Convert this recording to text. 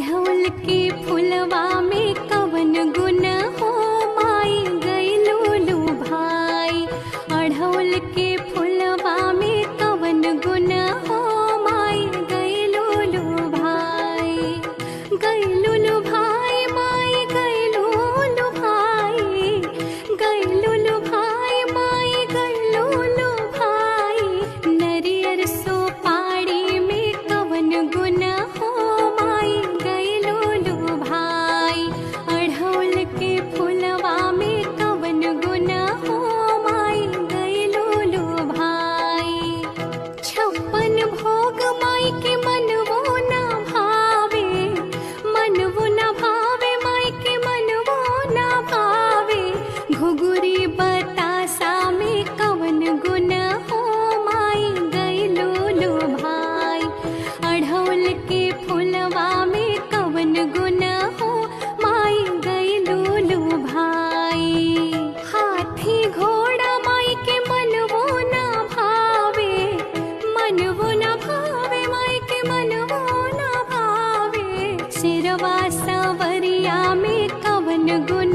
अढ़ौल के फुलवा में कवन गुण हो माई गइलो लो भाई। अढ़ौल के फुलवा में कवन गुण हो माई गइलो लो भाई। गइलो लो भाई माई गइलो लो भाई। गइलो लो भाई माई गइलो लो भाई। नरियर सो पाड़ी में कवन गुण हो माई गइलो लो भाई। अढ़ौल के फुलवा में कवन गुण हो माई गइलो लो भाई। छप्पन भोग माई के मनवो ना भावे। मनवो ना भावे माई के मनवो ना भावे। घुघुरी बतासा में कवन गुण हो माई गइलो लो भाई। अढ़ौल के फुलवा में कवन गुण हो माई गइलो लो भाई। हाथी घोड़ा माई के मनवो ना भावे। मनवो ना भावे माई के मनवो ना भावे। सिरवा सवरिया में कवन गुण